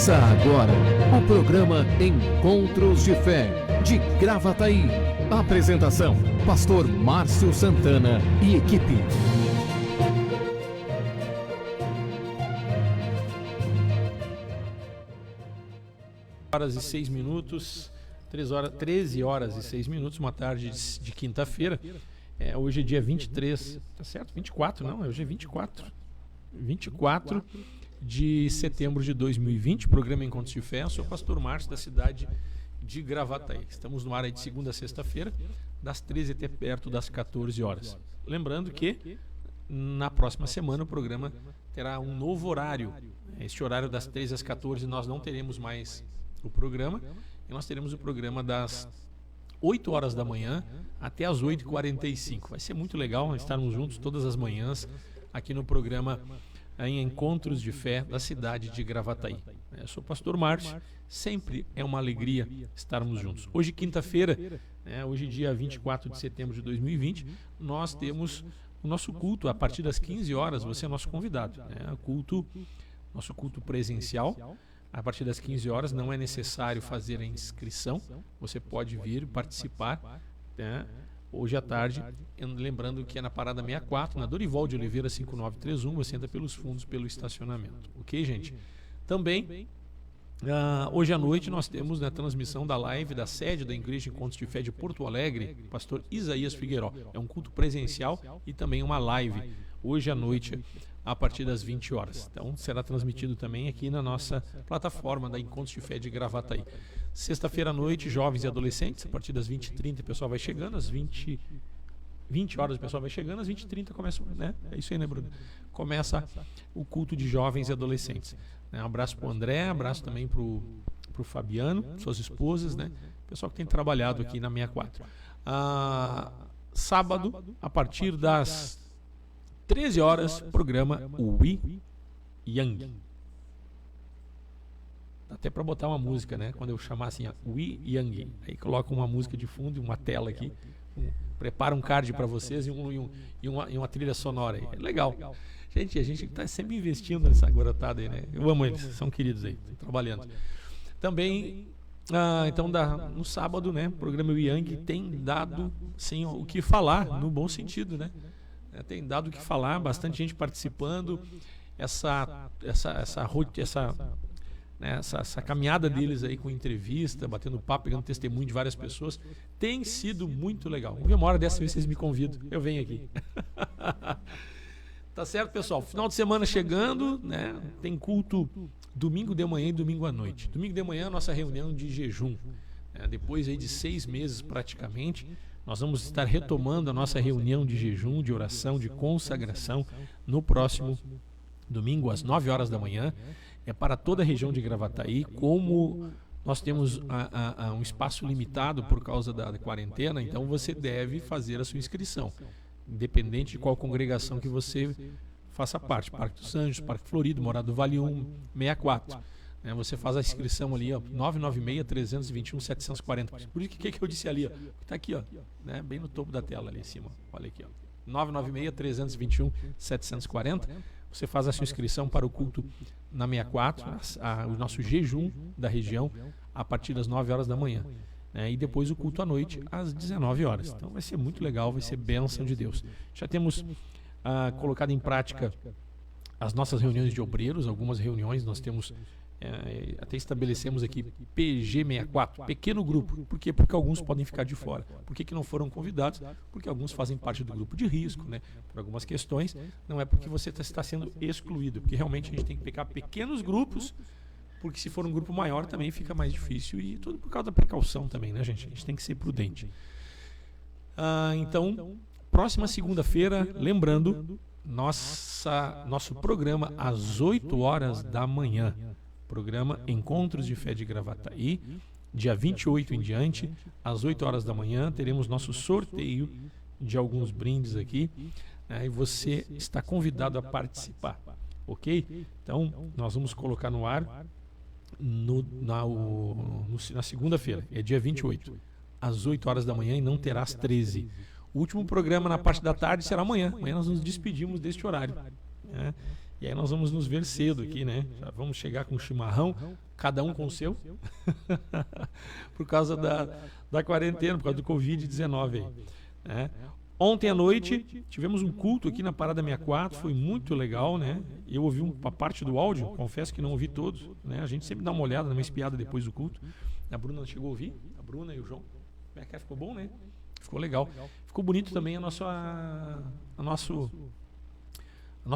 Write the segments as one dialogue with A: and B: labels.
A: Começa agora o programa Encontros de Fé, de Gravataí. Apresentação, Pastor Márcio Santana e equipe.
B: 13 horas e 6 minutos, uma tarde de quinta-feira. Hoje é dia 23, tá certo? 24, não, hoje é 24 de setembro de 2020, programa Encontros de Fé. Eu sou o pastor Márcio, da cidade de Gravataí. Estamos no ar aí de segunda a sexta-feira, das 13 até perto das 14 horas. Lembrando que na próxima semana o programa terá um novo horário. Este horário das 13 às 14 nós não teremos mais o programa, e nós teremos o programa das 8 horas da manhã até as 8h45. Vai ser muito legal estarmos juntos todas as manhãs aqui no programa em Encontros de Fé da cidade de Gravataí. Eu sou o pastor Márcio, sempre é uma alegria estarmos juntos. Hoje, quinta-feira, hoje dia 24 de setembro de 2020, nós temos o nosso culto a partir das 15 horas, você é nosso convidado. Nosso culto presencial, a partir das 15 horas, não é necessário fazer a inscrição, você pode vir participar, hoje à tarde, lembrando que é na Parada 64, na Dorival de Oliveira 5931, você entra pelos fundos, pelo estacionamento. Ok, gente? Também, hoje à noite, nós temos a transmissão da live da sede da Igreja Encontros de Fé de Porto Alegre, pastor Isaías Figueiró. É um culto presencial e também uma live, hoje à noite, a partir das 20 horas. Então, será transmitido também aqui na nossa plataforma da Encontros de Fé de Gravataí. Sexta-feira à noite, jovens e adolescentes, a partir das 20h30 o pessoal vai chegando, às 20 horas o pessoal vai chegando, às 20h30 começa, né? É isso aí, né, Bruno? Começa o culto de jovens e adolescentes. Um abraço para o André, abraço também para o Fabiano, suas esposas, né? Pessoal que tem trabalhado aqui na 64. Sábado, a partir das 13 horas, programa We Young. Dá até para botar uma música, né? Quando eu chamar assim, We Young. Aí coloca uma música de fundo, uma tela aqui. Prepara um card para vocês e uma trilha sonora aí. É legal. Gente, a gente está sempre investindo nessa garotada aí, né? Eu amo eles, são queridos aí, trabalhando. Também, então, no sábado, né? O programa We Young tem dado, sim, o que falar, no bom sentido, né? Tem dado o que falar, bastante gente participando, essa caminhada deles aí com entrevista, batendo papo, pegando testemunho de várias pessoas, tem sido muito legal. Uma hora dessa vez vocês me convidam, eu venho aqui. Tá certo, pessoal? Final de semana chegando, né? Tem culto domingo de manhã e domingo à noite. Domingo de manhã, nossa reunião de jejum. Depois aí de 6 meses praticamente, nós vamos estar retomando a nossa reunião de jejum, de oração, de consagração no próximo domingo, às 9 horas da manhã. É para toda a região de Gravataí. Como nós temos um espaço limitado por causa da quarentena, então você deve fazer a sua inscrição, independente de qual congregação que você faça parte. Parque dos Anjos, Parque Florido, Morada do Vale 1, 64. Você faz a inscrição ali, ó, 996-321-740. Por isso que eu disse ali, ó, está aqui, ó, né, bem no topo da tela ali em cima. Olha aqui, ó, 996-321-740. Você faz a sua inscrição para o culto na 64, o nosso jejum da região, a partir das 9 horas da manhã. E depois o culto à noite, às 19 horas. Então vai ser muito legal, vai ser bênção de Deus. Já temos colocado em prática as nossas reuniões de obreiros, algumas reuniões nós temos. Até estabelecemos aqui PG64, pequeno grupo. Por quê? Porque alguns podem ficar de fora. Por que não foram convidados? Porque alguns fazem parte do grupo de risco, né? Por algumas questões. Não é porque você está sendo excluído, porque realmente a gente tem que pegar pequenos grupos, porque se for um grupo maior também fica mais difícil, e tudo por causa da precaução também, né, gente? A gente tem que ser prudente. Então, próxima segunda-feira, lembrando, nosso programa às 8 horas da manhã. Programa Encontros de Fé de Gravataí, dia 28 em diante, às 8 horas da manhã, teremos nosso sorteio de alguns brindes aqui, e você está convidado a participar, ok? Então, nós vamos colocar no ar na segunda-feira, é dia 28, às 8 horas da manhã, e não terá às 13. O último programa na parte da tarde será amanhã. Amanhã nós nos despedimos deste horário, né? E aí nós vamos nos ver cedo aqui, né? Já vamos chegar com chimarrão, cada um com o seu, por causa da quarentena, por causa do Covid-19 aí, né? Ontem à noite tivemos um culto aqui na Parada 64, foi muito legal, né? Eu ouvi uma parte do áudio, confesso que não ouvi todos, né? A gente sempre dá uma olhada, uma espiada depois do culto. A Bruna chegou a ouvir, a Bruna e o João. Ficou bom, né? Ficou legal. Ficou bonito também nosso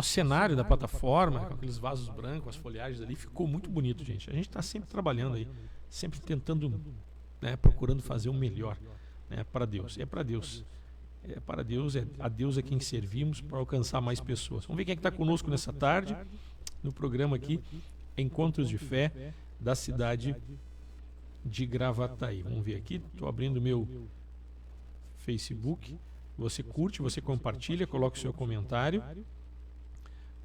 B: cenário da plataforma, com aqueles vasos brancos, as folhagens ali. Ficou muito bonito, gente. A gente está sempre trabalhando aí, sempre tentando, né, procurando fazer o melhor, né, para Deus. É para Deus. É para Deus, é a Deus a quem servimos para alcançar mais pessoas. Vamos ver quem é que está conosco nessa tarde, no programa aqui, Encontros de Fé, da cidade de Gravataí. Vamos ver aqui, estou abrindo o meu Facebook. Você curte, você compartilha, coloca o seu comentário.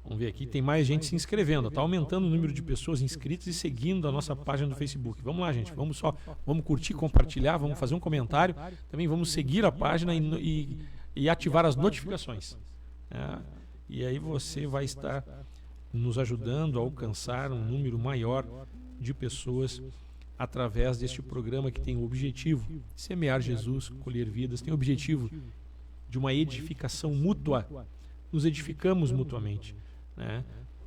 B: Vamos ver aqui, tem mais gente se inscrevendo. Está aumentando o número de pessoas inscritas e seguindo a nossa página do Facebook. Vamos lá, gente. Vamos curtir, compartilhar, vamos fazer um comentário. Também vamos seguir a página e ativar as notificações. E aí você vai estar nos ajudando a alcançar um número maior de pessoas através deste programa que tem o objetivo de semear Jesus, colher vidas. Tem o objetivo de uma edificação mútua. Nos edificamos mutuamente, né?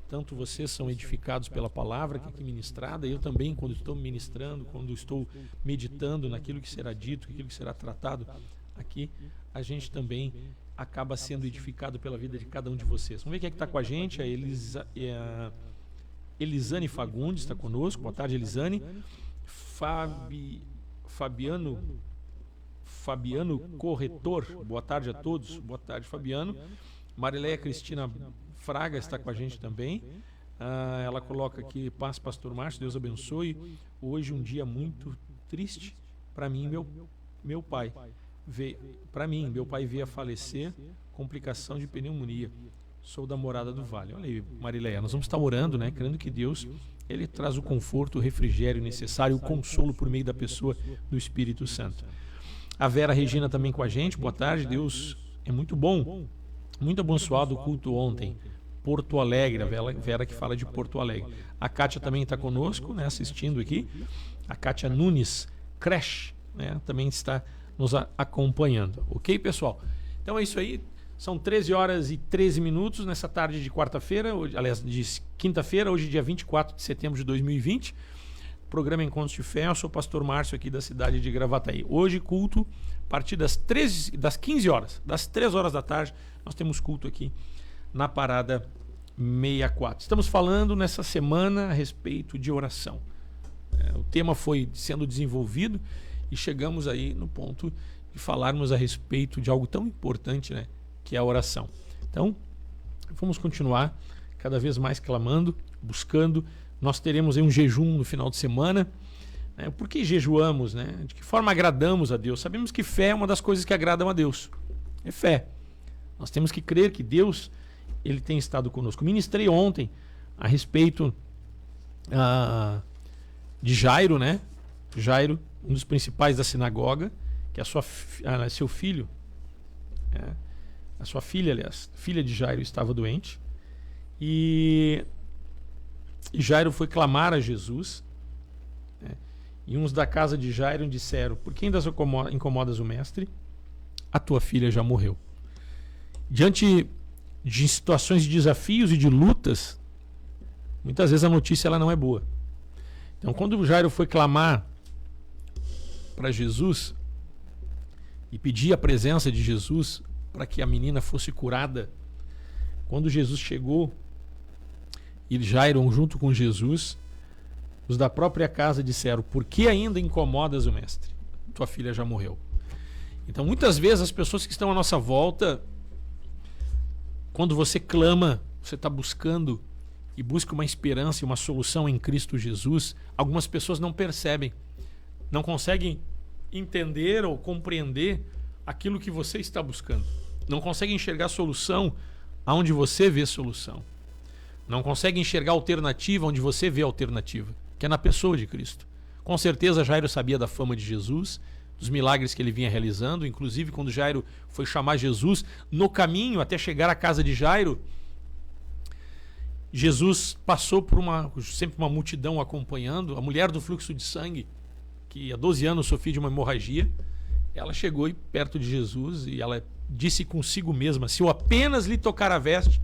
B: Tanto vocês são edificados pela palavra que é aqui ministrada, eu também, quando estou ministrando, quando estou meditando naquilo que será dito, naquilo que será tratado aqui, a gente também acaba sendo edificado pela vida de cada um de vocês. Vamos ver quem é que está com a gente. A Elisane Fagundes está conosco. Boa tarde, Elisane. Fabiano Corretor, boa tarde a todos. Boa tarde, Fabiano. Marileia Cristina Fraga está com a gente também. Ela coloca aqui: paz, pastor Márcio, Deus abençoe. Hoje um dia muito triste para mim, meu pai veio a falecer, complicação de pneumonia. Sou da Morada do Vale. Olha aí, Marileia, nós vamos estar orando, né, crendo que Deus, ele traz o conforto, o refrigério necessário, o consolo por meio da pessoa do Espírito Santo. A Vera Regina também com a gente. Boa tarde. Deus é muito bom. Muito abençoado o culto ontem. Porto Alegre, a Vera que fala de Porto Alegre. A Kátia também está conosco, né, assistindo aqui. A Kátia Nunes Crash, né, também está nos acompanhando. Ok, pessoal? Então é isso aí. São 13 horas e 13 minutos nessa tarde de quarta-feira, aliás, de quinta-feira, hoje dia 24 de setembro de 2020. Programa Encontros de Fé. Eu sou o pastor Márcio aqui da cidade de Gravataí. Hoje culto a partir das 15 horas, das 3 horas da tarde, nós temos culto aqui na Parada 64. Estamos falando nessa semana a respeito de oração. O tema foi sendo desenvolvido e chegamos aí no ponto de falarmos a respeito de algo tão importante, né, que é a oração. Então, vamos continuar cada vez mais clamando, buscando. Nós teremos aí um jejum no final de semana. Por que jejuamos, né? De que forma agradamos a Deus? Sabemos que fé é uma das coisas que agradam a Deus. É fé. Nós temos que crer que Deus, ele tem estado conosco. Ministrei ontem a respeito de Jairo, né? Jairo, um dos principais da sinagoga, que seu filho, a sua filha, aliás, filha de Jairo, estava doente. E Jairo foi clamar a Jesus, né? E uns da casa de Jairo disseram: por que ainda incomodas o mestre? A tua filha já morreu. Diante de situações de desafios e de lutas, muitas vezes a notícia ela não é boa. Então, quando Jairo foi clamar para Jesus e pedir a presença de Jesus para que a menina fosse curada, quando Jesus chegou e Jairo junto com Jesus, os da própria casa disseram: por que ainda incomodas o mestre? Tua filha já morreu. Então, muitas vezes as pessoas que estão à nossa volta, quando você clama, você está buscando e busca uma esperança e uma solução em Cristo Jesus, algumas pessoas não percebem, não conseguem entender ou compreender aquilo que você está buscando, não conseguem enxergar solução aonde você vê solução, não conseguem enxergar alternativa onde você vê alternativa, que é na pessoa de Cristo. Com certeza Jairo sabia da fama de Jesus, dos milagres que ele vinha realizando. Inclusive, quando Jairo foi chamar Jesus, no caminho até chegar à casa de Jairo, Jesus passou por sempre uma multidão acompanhando. A mulher do fluxo de sangue, que há 12 anos sofria de uma hemorragia, ela chegou perto de Jesus e ela disse consigo mesma: se eu apenas lhe tocar a veste,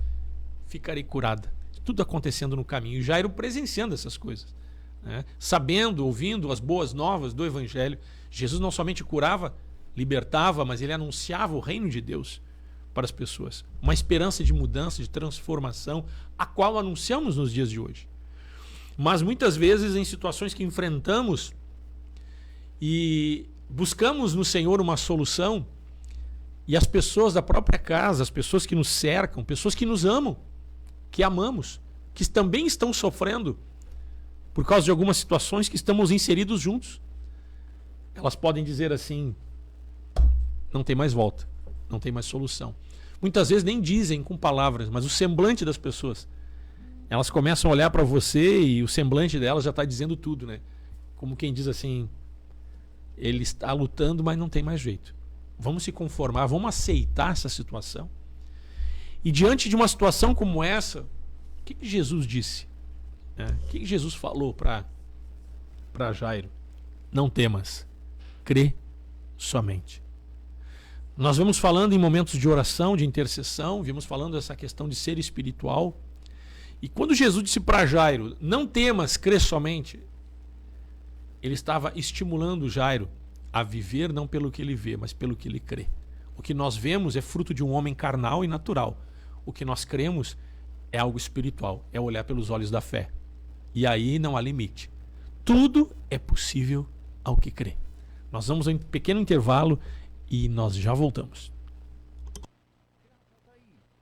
B: ficarei curada. Tudo acontecendo no caminho. E Jairo presenciando essas coisas, né? Sabendo, ouvindo as boas novas do Evangelho. Jesus não somente curava, libertava, mas ele anunciava o reino de Deus para as pessoas. Uma esperança de mudança, de transformação, a qual anunciamos nos dias de hoje. Mas muitas vezes em situações que enfrentamos e buscamos no Senhor uma solução, e as pessoas da própria casa, as pessoas que nos cercam, pessoas que nos amam, que amamos, que também estão sofrendo por causa de algumas situações que estamos inseridos juntos, elas podem dizer assim: não tem mais volta, não tem mais solução. Muitas vezes nem dizem com palavras, mas o semblante das pessoas, elas começam a olhar para você e o semblante delas já está dizendo tudo, né? Como quem diz assim: ele está lutando, mas não tem mais jeito. Vamos se conformar, vamos aceitar essa situação. E diante de uma situação como essa, o que Jesus disse? O que Jesus falou para Jairo? Não temas, crê somente. Nós vamos falando em momentos de oração, de intercessão, vimos falando dessa questão de ser espiritual. E quando Jesus disse para Jairo: não temas, crê somente, ele estava estimulando Jairo a viver não pelo que ele vê, mas pelo que ele crê. O que nós vemos é fruto de um homem carnal e natural. O que nós cremos é algo espiritual, é olhar pelos olhos da fé. E aí não há limite. Tudo é possível ao que crê. Nós vamos a um pequeno intervalo e nós já voltamos.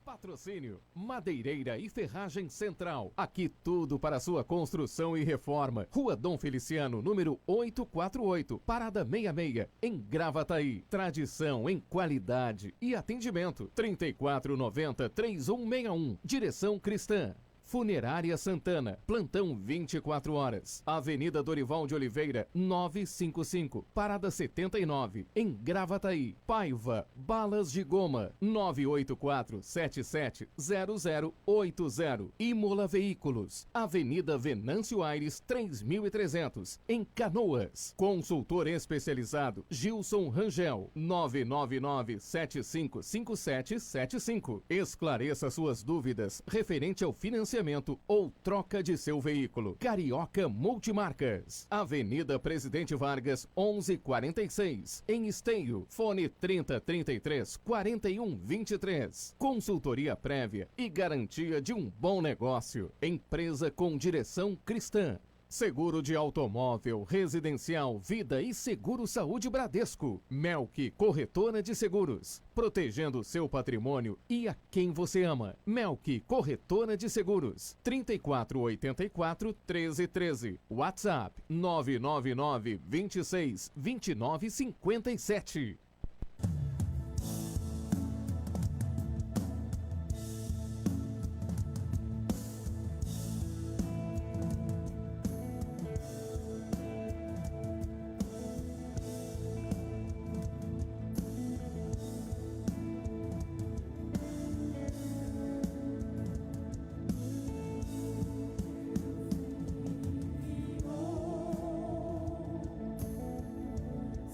A: Patrocínio Madeireira e Ferragem Central. Aqui tudo para sua construção e reforma. Rua Dom Feliciano, número 848, Parada 66, em Gravataí. Tradição em qualidade e atendimento. 3490-3161. Direção Cristã. Funerária Santana, plantão 24 horas. Avenida Dorival de Oliveira, 955, Parada 79, em Gravataí. Paiva, balas de goma, 984-770080. Imola Veículos, Avenida Venâncio Aires, 3300, em Canoas. Consultor especializado, Gilson Rangel, 999-755775. Esclareça suas dúvidas referente ao financiamento ou troca de seu veículo. Carioca Multimarcas, Avenida Presidente Vargas, 1146, em Esteio. Fone 3033-4123. Consultoria prévia e garantia de um bom negócio. Empresa com direção cristã. Seguro de automóvel, residencial, vida e seguro saúde Bradesco. Melk Corretora de Seguros, protegendo seu patrimônio e a quem você ama. Melk Corretora de Seguros, 3484-1313. WhatsApp 999-26-2957.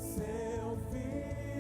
C: Seu filho.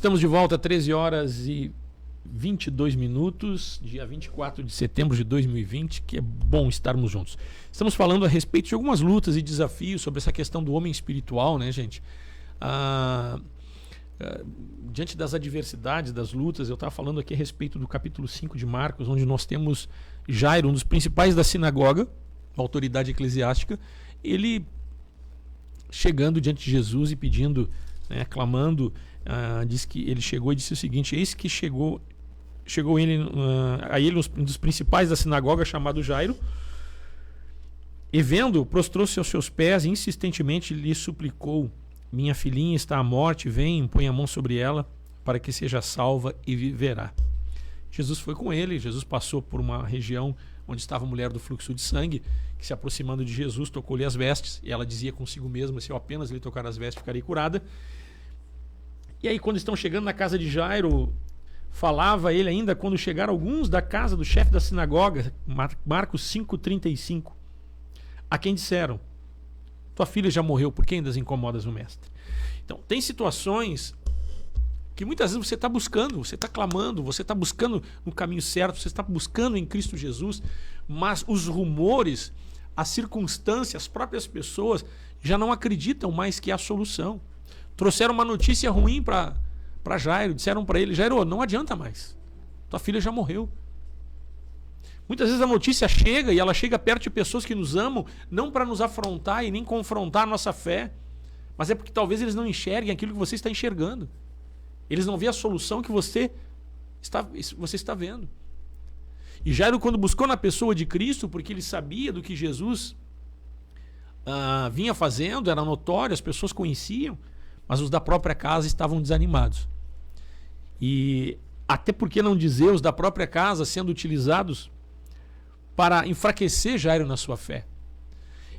B: Estamos de volta, 13 horas e 22 minutos, dia 24 de setembro de 2020, que é bom estarmos juntos. Estamos falando a respeito de algumas lutas e desafios sobre essa questão do homem espiritual, né, gente? Diante das adversidades, das lutas, eu estava falando aqui a respeito do capítulo 5 de Marcos, onde nós temos Jairo, um dos principais da sinagoga, autoridade eclesiástica, ele chegando diante de Jesus e pedindo, né, clamando, diz que ele chegou e disse o seguinte: eis que chegou ele, a ele um dos principais da sinagoga, chamado Jairo, e vendo, prostrou-se aos seus pés e insistentemente lhe suplicou: minha filhinha está à morte, vem, põe a mão sobre ela para que seja salva e viverá. Jesus foi com ele. Jesus passou por uma região onde estava a mulher do fluxo de sangue, que, se aproximando de Jesus, tocou-lhe as vestes, e ela dizia consigo mesma: se eu apenas lhe tocar as vestes, ficarei curada. E aí, quando estão chegando na casa de Jairo, falava ele ainda, quando chegaram alguns da casa do chefe da sinagoga, Marcos 5,35, a quem disseram: tua filha já morreu, por que ainda as incomodas o mestre? Então, tem situações que muitas vezes você está buscando, você está clamando, você está buscando no caminho certo, você está buscando em Cristo Jesus, mas os rumores, as circunstâncias, as próprias pessoas já não acreditam mais que há solução. Trouxeram uma notícia ruim para Jairo, disseram para ele: Jairo, não adianta mais, tua filha já morreu. Muitas vezes a notícia chega, e ela chega perto de pessoas que nos amam, não para nos afrontar e nem confrontar a nossa fé, mas é porque talvez eles não enxerguem aquilo que você está enxergando. Eles não veem a solução que você está vendo. E Jairo, quando buscou na pessoa de Cristo, porque ele sabia do que Jesus vinha fazendo, era notório, as pessoas conheciam, mas os da própria casa estavam desanimados. E até por que não dizer os da própria casa sendo utilizados para enfraquecer Jairo na sua fé.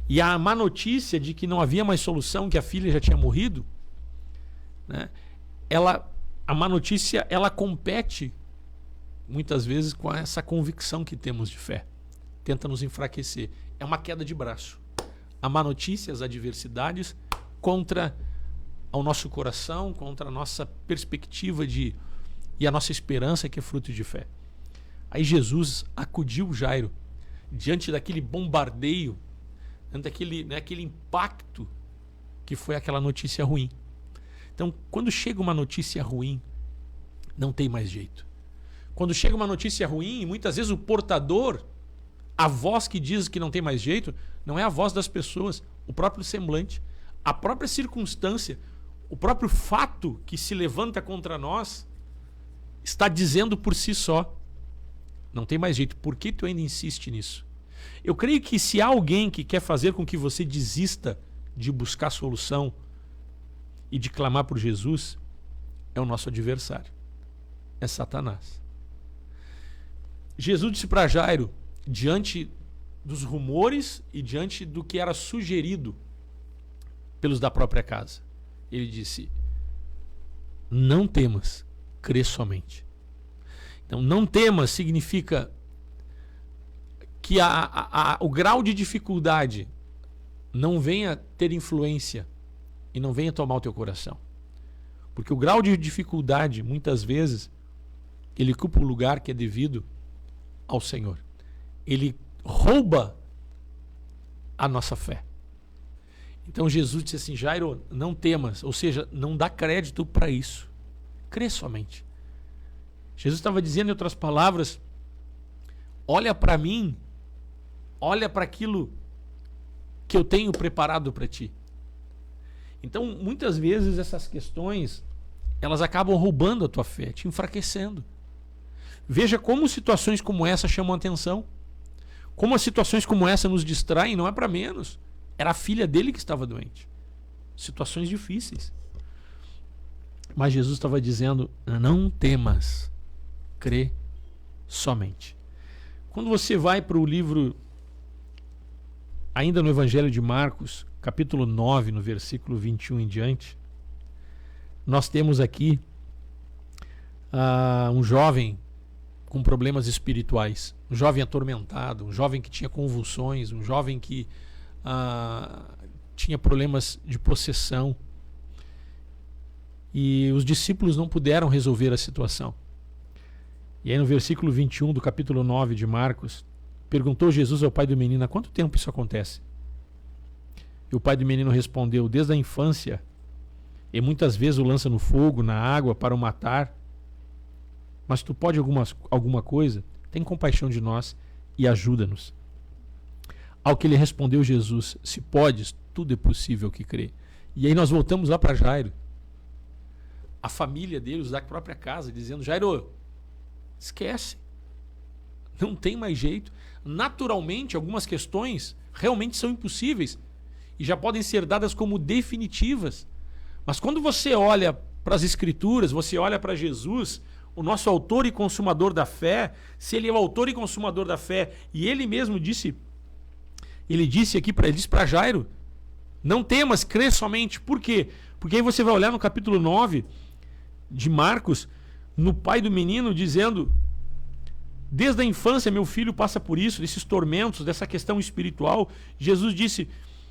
B: E a má notícia de que não havia mais solução, que a filha já tinha morrido, né? A má notícia, ela compete muitas vezes com essa convicção que temos de fé. Tenta nos enfraquecer. É uma queda de braço. A má notícia, as adversidades, contra o nosso coração, contra a nossa perspectiva e a nossa esperança, que é fruto de fé. Aí Jesus acudiu Jairo diante daquele bombardeio, diante daquele impacto que foi aquela notícia ruim. Então, quando chega uma notícia ruim, não tem mais jeito. Quando chega uma notícia ruim, muitas vezes o portador, a voz que diz que não tem mais jeito, não é a voz das pessoas, o próprio semblante, a própria circunstância, o próprio fato que se levanta contra nós está dizendo por si só: não tem mais jeito. Por que tu ainda insiste nisso? Eu creio que se há alguém que quer fazer com que você desista de buscar solução e de clamar por Jesus, é o nosso adversário, é Satanás. Jesus disse para Jairo, diante dos rumores e diante do que era sugerido pelos da própria casa, ele disse: não temas, crê somente. Então, não temas significa que o grau de dificuldade não venha ter influência e não venha tomar o teu coração. Porque o grau de dificuldade, muitas vezes, ele ocupa o lugar que é devido ao Senhor. Ele rouba a nossa fé. Então Jesus disse assim: Jairo, não temas, ou seja, não dá crédito para isso. Crê somente. Jesus estava dizendo, em outras palavras: olha para mim, olha para aquilo que eu tenho preparado para ti. Então, muitas vezes essas questões, elas acabam roubando a tua fé, te enfraquecendo. Veja como situações como essa chamam a atenção. Como as situações como essa nos distraem, não é para menos. Era a filha dele que estava doente. Situações difíceis. Mas Jesus estava dizendo: não temas, crê somente. Quando você vai para o livro, ainda no Evangelho de Marcos, capítulo 9, no versículo 21 em diante, nós temos aqui um jovem com problemas espirituais, um jovem atormentado, um jovem que tinha convulsões, um jovem que tinha problemas de possessão. e os discípulos não puderam resolver a situação. E aí no versículo 21 do capítulo 9 de Marcos, perguntou Jesus ao pai do menino: há quanto tempo isso acontece? E o pai do menino respondeu: desde a infância, e muitas vezes o lança no fogo, na água, para o matar. Mas tu pode alguma coisa? Tem compaixão de nós e ajuda-nos. Ao que lhe respondeu Jesus: se podes, tudo é possível que crê. E aí nós voltamos lá para Jairo. A família dele, os da própria casa, dizendo: Jairo, esquece. Não tem mais jeito. Naturalmente, algumas questões realmente são impossíveis e já podem ser dadas como definitivas. Mas quando você olha para as Escrituras, você olha para Jesus, o nosso autor e consumador da fé, se ele é o autor e consumador da fé, e ele mesmo disse, ele disse para Jairo: não temas, crê somente. Por quê? Porque aí você vai olhar no capítulo 9 de Marcos, no pai do menino dizendo: desde a infância meu filho passa por isso, desses tormentos, dessa questão espiritual. Jesus disse: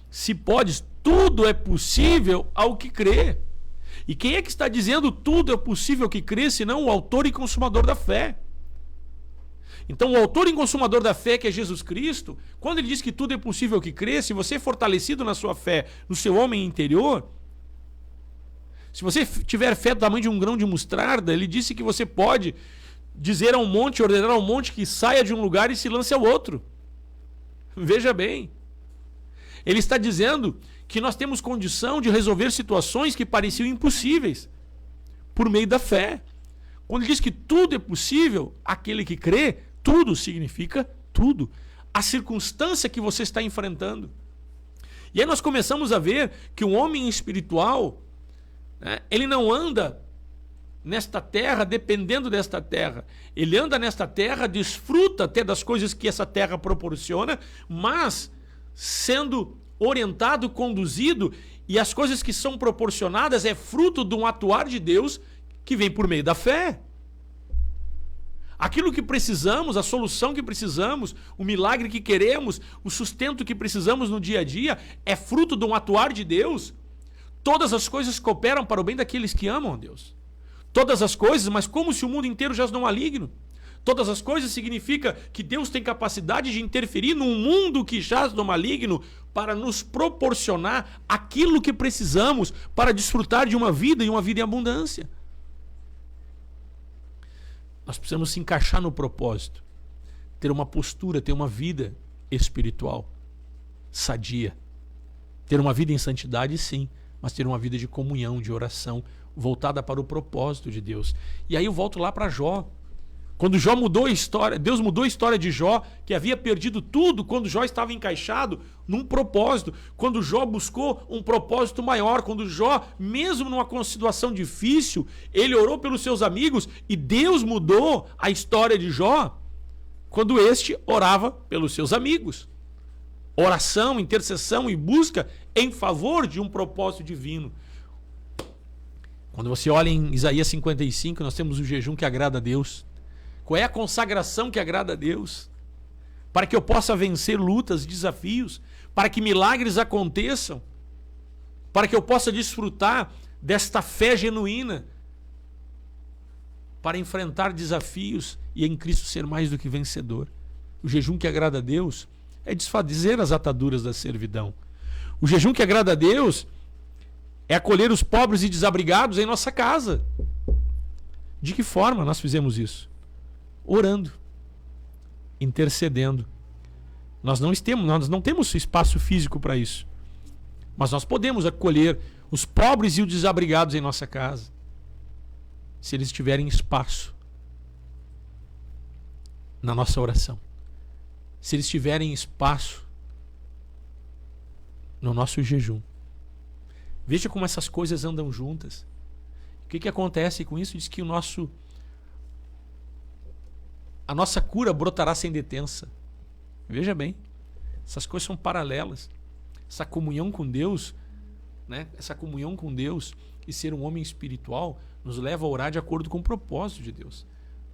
B: se podes, tudo é possível ao que crê. E quem é que está dizendo tudo é possível ao que crê, senão o autor e consumador da fé? Então o autor e consumador da fé, que é Jesus Cristo, quando ele diz que tudo é possível ao que crê, se você é fortalecido na sua fé, no seu homem interior, se você tiver fé do tamanho de um grão de mostarda, ele disse que você pode dizer a um monte, ordenar a um monte que saia de um lugar e se lance ao outro. Veja bem. Ele está dizendo que nós temos condição de resolver situações que pareciam impossíveis por meio da fé. Quando ele diz que tudo é possível, aquele que crê, tudo significa tudo. A circunstância que você está enfrentando. E aí nós começamos a ver que um homem espiritual, ele não anda nesta terra dependendo desta terra. Ele anda nesta terra, desfruta até das coisas que essa terra proporciona, mas sendo orientado, conduzido, e as coisas que são proporcionadas é fruto de um atuar de Deus que vem por meio da fé. Aquilo que precisamos, a solução que precisamos, o milagre que queremos, o sustento que precisamos no dia a dia é fruto de um atuar de Deus. Todas as coisas cooperam para o bem daqueles que amam a Deus. Todas as coisas, mas como se o mundo inteiro jaz no maligno. Todas as coisas significa que Deus tem capacidade de interferir num mundo que jaz no maligno para nos proporcionar aquilo que precisamos para desfrutar de uma vida e uma vida em abundância. Nós precisamos se encaixar no propósito, ter uma postura, ter uma vida espiritual sadia, ter uma vida em santidade, sim, mas ter uma vida de comunhão, de oração, voltada para o propósito de Deus. E aí eu volto lá para Jó. Quando Jó mudou a história, Deus mudou a história de Jó, que havia perdido tudo, quando Jó estava encaixado num propósito, quando Jó buscou um propósito maior, quando Jó, mesmo numa situação difícil, ele orou pelos seus amigos e Deus mudou a história de Jó, quando este orava pelos seus amigos. Oração, intercessão e busca em favor de um propósito divino. Quando você olha em Isaías 55, nós temos o jejum que agrada a Deus. Qual é a consagração que agrada a Deus? Para que eu possa vencer lutas, desafios, para que milagres aconteçam, para que eu possa desfrutar desta fé genuína, para enfrentar desafios e em Cristo ser mais do que vencedor. O jejum que agrada a Deus é desfazer as ataduras da servidão. O jejum que agrada a Deus é acolher os pobres e desabrigados em nossa casa. De que forma nós fizemos isso? Orando, intercedendo. Nós não temos espaço físico para isso, mas nós podemos acolher os pobres e os desabrigados em nossa casa, se eles tiverem espaço na nossa oração, se eles tiverem espaço no nosso jejum. Veja como essas coisas andam juntas. O que acontece com isso? Diz que a nossa cura brotará sem detença. Veja bem, essas coisas são paralelas. Essa comunhão com Deus, essa comunhão com Deus e ser um homem espiritual nos leva a orar de acordo com o propósito de Deus.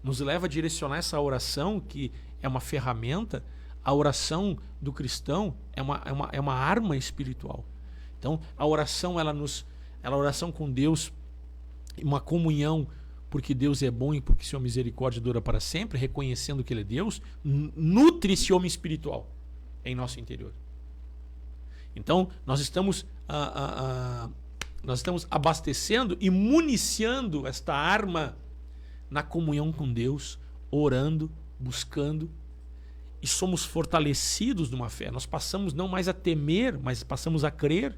B: Nos leva a direcionar essa oração, que é uma ferramenta. A oração do cristão é uma arma espiritual. Então, a oração, a oração com Deus, uma comunhão porque Deus é bom e porque sua misericórdia dura para sempre, reconhecendo que Ele é Deus, nutre esse homem espiritual em nosso interior. Então, nós estamos abastecendo e municiando esta arma na comunhão com Deus, orando, buscando, e somos fortalecidos numa fé. Nós passamos não mais a temer, mas passamos a crer.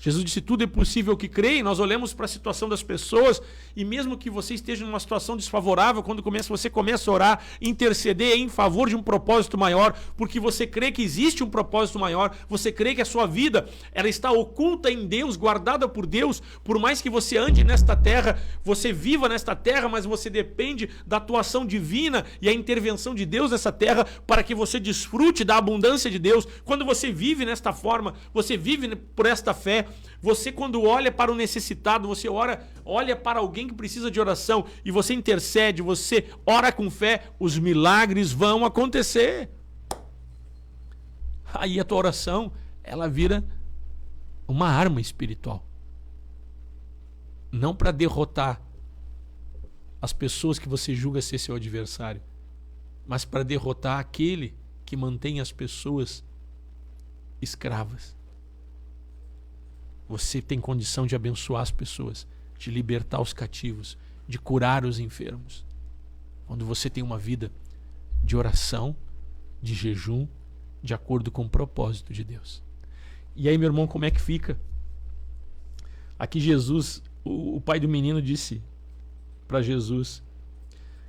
B: Jesus disse, tudo é possível que creem. Nós olhamos para a situação das pessoas e mesmo que você esteja numa situação desfavorável, quando você começa a orar, interceder em favor de um propósito maior, porque você crê que existe um propósito maior, você crê que a sua vida ela está oculta em Deus, guardada por Deus, por mais que você ande nesta terra, você viva nesta terra, mas você depende da atuação divina e a intervenção de Deus nessa terra para que você desfrute da abundância de Deus. Quando você vive nesta forma, você vive por esta fé, você quando olha para o necessitado, você olha para alguém que precisa de oração e você intercede, você ora com fé, os milagres vão acontecer. Aí a tua oração, ela vira uma arma espiritual. Não para derrotar as pessoas que você julga ser seu adversário, mas para derrotar aquele que mantém as pessoas escravas. Você tem condição de abençoar as pessoas, de libertar os cativos, de curar os enfermos. Quando você tem uma vida de oração, de jejum, de acordo com o propósito de Deus. E aí, meu irmão, como é que fica? Aqui Jesus, o pai do menino disse para Jesus,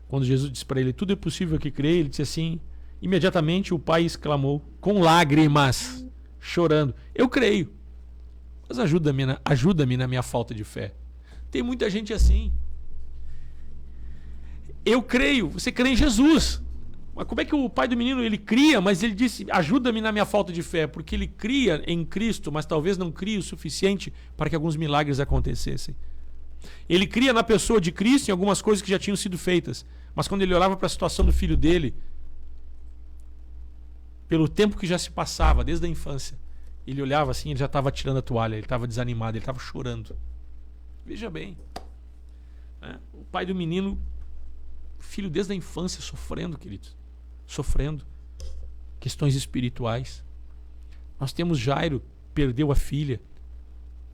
B: quando Jesus disse para ele, tudo é possível que crê, ele disse assim, imediatamente o pai exclamou, com lágrimas, chorando, eu creio. Mas ajuda-me na minha falta de fé. Tem muita gente assim. Eu creio, você crê em Jesus. Mas como é que o pai do menino, ele cria, mas ele disse, ajuda-me na minha falta de fé, porque ele cria em Cristo, mas talvez não crie o suficiente para que alguns milagres acontecessem. Ele cria na pessoa de Cristo em algumas coisas que já tinham sido feitas, mas quando ele olhava para a situação do filho dele, pelo tempo que já se passava, desde a infância, ele olhava assim, ele já estava tirando a toalha, ele estava desanimado, ele estava chorando. Veja bem, né? O pai do menino, filho desde a infância, sofrendo, queridos, sofrendo questões espirituais. Nós temos Jairo, perdeu a filha,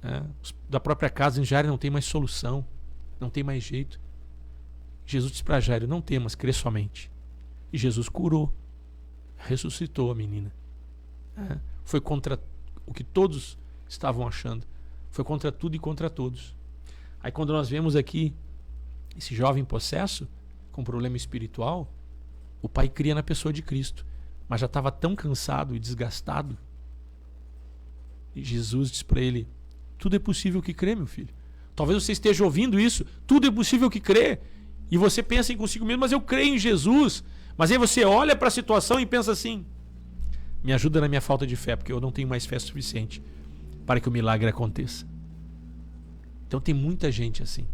B: né? Da própria casa em Jairo não tem mais solução, não tem mais jeito. Jesus disse para Jairo, não temas, crê somente. E Jesus curou, ressuscitou a menina, né? Foi contra o que todos estavam achando. Foi contra tudo e contra todos. Aí quando nós vemos aqui esse jovem possesso com problema espiritual, o pai cria na pessoa de Cristo, mas já estava tão cansado e desgastado. E Jesus diz para ele, tudo é possível que crê, meu filho. Talvez você esteja ouvindo isso, tudo é possível que crê. E você pensa em consigo mesmo, mas eu creio em Jesus. Mas aí você olha para a situação e pensa assim, me ajuda na minha falta de fé, porque eu não tenho mais fé suficiente para que o milagre aconteça. Então tem muita gente assim.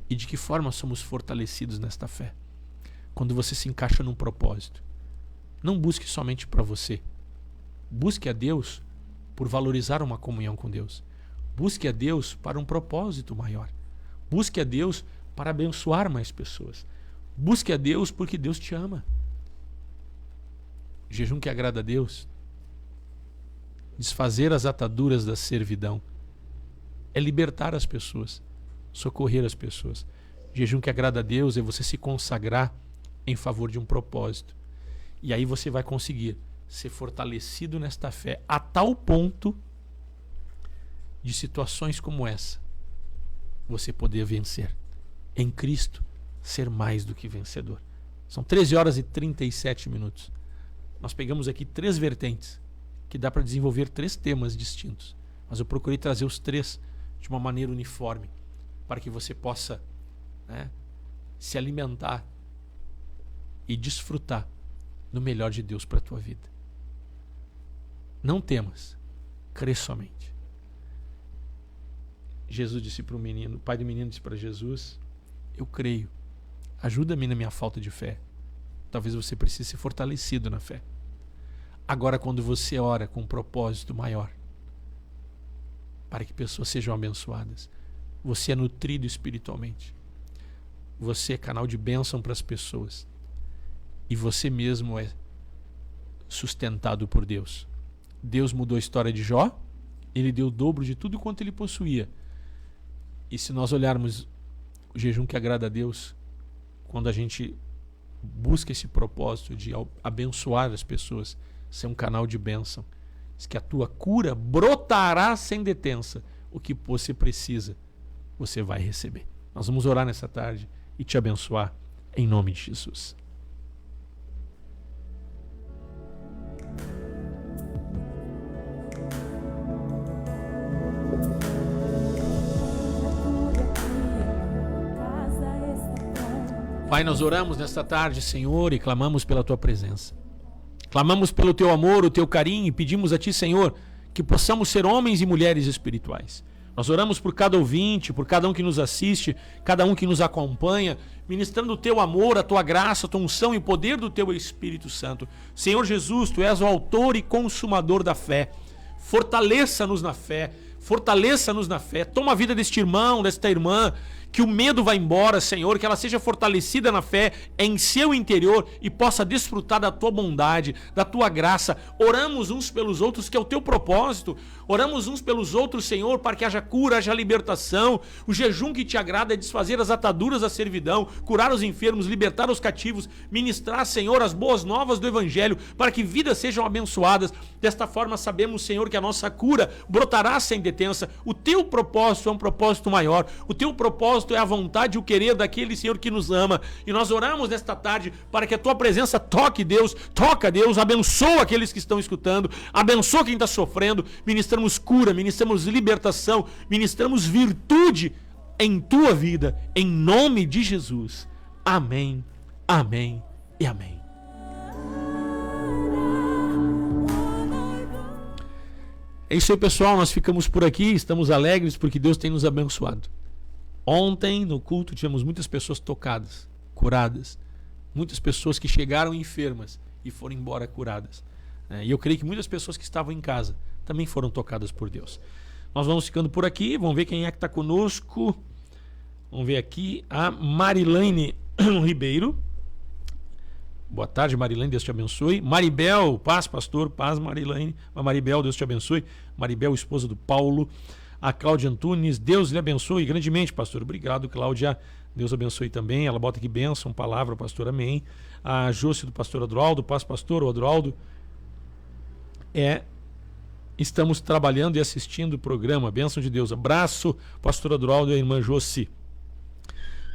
B: E de que forma somos fortalecidos nesta fé? Quando você se encaixa num propósito. Não busque somente para você. Busque a Deus por valorizar uma comunhão com Deus. Busque a Deus para um propósito maior. Busque a Deus para abençoar mais pessoas. Busque a Deus porque Deus te ama. Jejum que agrada a Deus, desfazer as ataduras da servidão, é libertar as pessoas, socorrer as pessoas. Jejum que agrada a Deus é você se consagrar em favor de um propósito. E aí você vai conseguir ser fortalecido nesta fé a tal ponto de situações como essa você poder vencer. Em Cristo, ser mais do que vencedor. São 13 horas e 37 minutos. Nós pegamos aqui 3 vertentes, que dá para desenvolver 3 temas distintos. Mas eu procurei trazer os 3 de uma maneira uniforme, para que você possa, né, se alimentar e desfrutar do melhor de Deus para a tua vida. Não temas, crê somente. Jesus disse para o menino, o pai do menino disse para Jesus, eu creio, ajuda-me na minha falta de fé. Talvez você precise ser fortalecido na fé. Agora, quando você ora com um propósito maior, para que pessoas sejam abençoadas, você é nutrido espiritualmente. Você é canal de bênção para as pessoas. E você mesmo é sustentado por Deus. Deus mudou a história de Jó. Ele deu o dobro de tudo quanto ele possuía. E se nós olharmos o jejum que agrada a Deus, quando a gente busca esse propósito de abençoar as pessoas, ser um canal de bênção, diz que a tua cura brotará sem detença. O que você precisa, você vai receber. Nós vamos orar nessa tarde e te abençoar em nome de Jesus. Pai, nós oramos nesta tarde, Senhor, e clamamos pela Tua presença. Clamamos pelo Teu amor, o Teu carinho, e pedimos a Ti, Senhor, que possamos ser homens e mulheres espirituais. Nós oramos por cada ouvinte, por cada um que nos assiste, cada um que nos acompanha, ministrando o Teu amor, a Tua graça, a Tua unção e o poder do Teu Espírito Santo. Senhor Jesus, Tu és o autor e consumador da fé. Fortaleça-nos na fé. Fortaleça-nos na fé. Toma a vida deste irmão, desta irmã, que o medo vá embora, Senhor, que ela seja fortalecida na fé em seu interior e possa desfrutar da Tua bondade, da Tua graça. Oramos uns pelos outros, que é o Teu propósito. Oramos uns pelos outros, Senhor, para que haja cura, haja libertação. O jejum que Te agrada é desfazer as ataduras da servidão, curar os enfermos, libertar os cativos, ministrar, Senhor, as boas novas do Evangelho, para que vidas sejam abençoadas. Desta forma sabemos, Senhor, que a nossa cura brotará sem detença. O Teu propósito é um propósito maior. O Teu propósito é a vontade e o querer daquele, Senhor, que nos ama. E nós oramos nesta tarde para que a Tua presença toque Deus, toca Deus, abençoa aqueles que estão escutando, abençoa quem está sofrendo. Ministramos cura, ministramos libertação, ministramos virtude em Tua vida, em nome de Jesus. Amém, amém e amém. É isso aí, pessoal, nós ficamos por aqui, estamos alegres porque Deus tem nos abençoado. Ontem, no culto, tivemos muitas pessoas tocadas, curadas. Muitas pessoas que chegaram enfermas e foram embora curadas. E eu creio que muitas pessoas que estavam em casa também foram tocadas por Deus. Nós vamos ficando por aqui, vamos ver quem é que está conosco. Vamos ver aqui a Marilene Ribeiro. Boa tarde, Marilene, Deus te abençoe. Maribel, paz, pastor, paz, Marilene. Maribel, Deus te abençoe. Maribel, esposa do Paulo. A Cláudia Antunes, Deus lhe abençoe grandemente, pastor. Obrigado, Cláudia. Deus abençoe também. Ela bota aqui bênção, palavra, pastor, amém. A Jôcia do pastor Adroaldo, paz, pastor, o Adroaldo. Estamos trabalhando e assistindo o programa. Bênção de Deus. Abraço, pastor Adroaldo e a irmã Jôcia.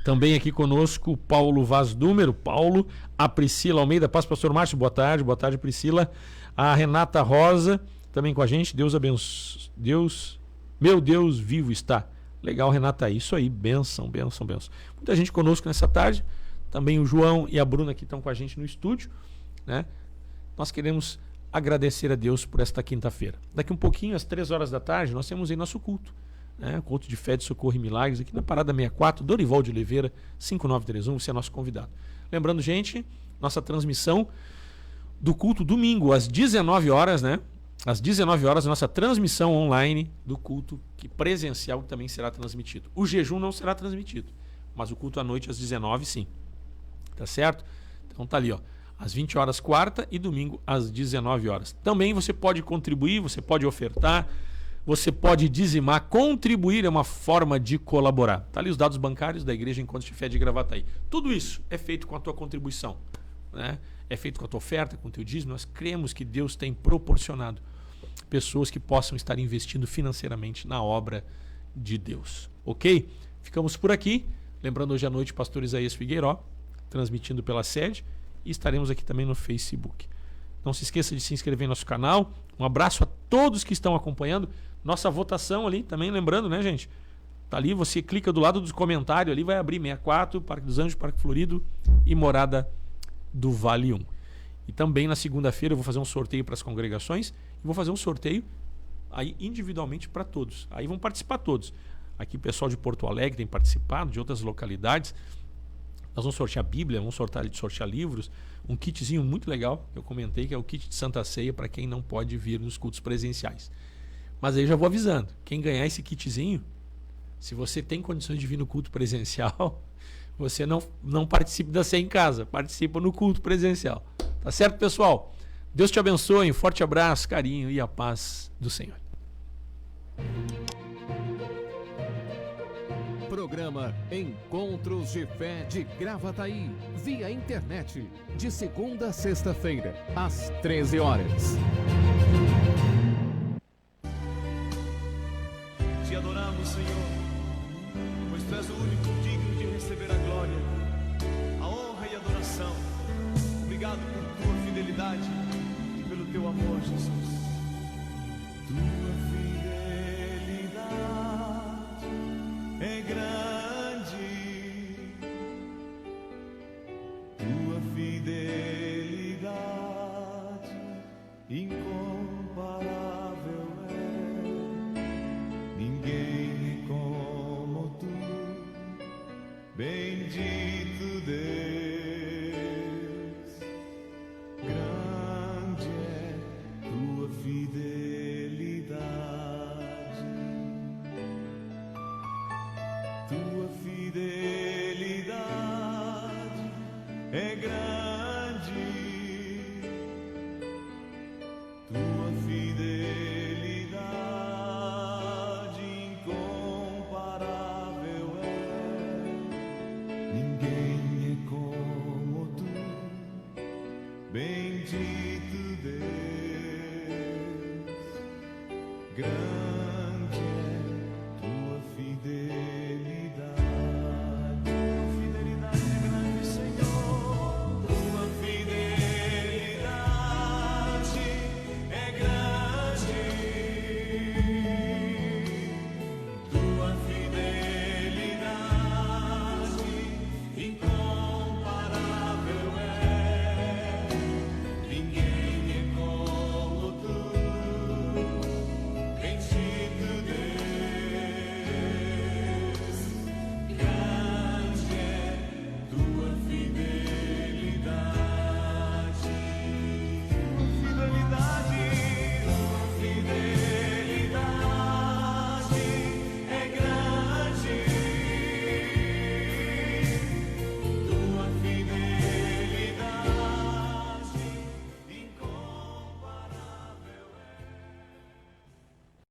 B: Também aqui conosco o Paulo Vaz Número, Paulo, a Priscila Almeida, paz, pastor Márcio, boa tarde, Priscila. A Renata Rosa, também com a gente. Deus abençoe. Meu Deus vivo está. Legal, Renata, isso aí, bênção, bênção, bênção. Muita gente conosco nessa tarde, também o João e a Bruna que estão com a gente no estúdio, né? Nós queremos agradecer a Deus por esta quinta-feira. Daqui um pouquinho, às 3 horas da tarde, nós temos aí nosso culto, né? Culto de fé, de socorro e milagres, aqui na Parada 64, Dorival de Oliveira, 5931, você é nosso convidado. Lembrando, gente, nossa transmissão do culto domingo, às 19 horas, né? Às 19 horas, nossa transmissão online do culto presencial que também será transmitido. O jejum não será transmitido, mas o culto à noite às 19, sim. Tá certo? Então tá ali, ó. Às 20 horas quarta e domingo às 19 horas. Também você pode contribuir, você pode ofertar, você pode dizimar. Contribuir é uma forma de colaborar. Tá ali os dados bancários da Igreja Encontros de Fé de Gravataí. Tudo isso é feito com a tua contribuição, né? É feito com a tua oferta, com o teu dízimo. Nós cremos que Deus tem proporcionado pessoas que possam estar investindo financeiramente na obra de Deus. Ok? Ficamos por aqui. Lembrando, hoje à noite, pastor Isaías Figueiró, transmitindo pela sede, e estaremos aqui também no Facebook. Não se esqueça de se inscrever em nosso canal. Um abraço a todos que estão acompanhando. Nossa votação ali, também lembrando, né, gente? Tá ali, você clica do lado dos comentários ali, vai abrir 64, Parque dos Anjos, Parque Florido e Morada do Vale 1. E também na segunda-feira eu vou fazer um sorteio para as congregações e vou fazer um sorteio aí individualmente para todos. Aí vão participar todos. Aqui o pessoal de Porto Alegre tem participado, de outras localidades. Nós vamos sortear a Bíblia, vamos sortear livros, um kitzinho muito legal, que eu comentei, que é o kit de Santa Ceia para quem não pode vir nos cultos presenciais. Mas aí eu já vou avisando, quem ganhar esse kitzinho Se você tem condições de vir no culto presencial, você não participe da ceia em casa, participa no culto presencial. Tá certo, pessoal? Deus te abençoe, um forte abraço, carinho e a paz do Senhor.
A: Programa Encontros de Fé de Gravataí, via internet, de segunda a sexta-feira, às 13 horas.
C: Te adoramos, Senhor, pois Tu és o único digno de receber a glória, a honra e a adoração. Obrigado por Tua fidelidade e pelo Teu amor, Jesus. Tua fidelidade é grande, Tua fidelidade incomparável é. Ninguém é como Tu, bendito Deus. Grande é Tua fidelidade, Tua fidelidade é grande, Tua fidelidade incomparável é. Ninguém é como Tu, bendito Deus. Grande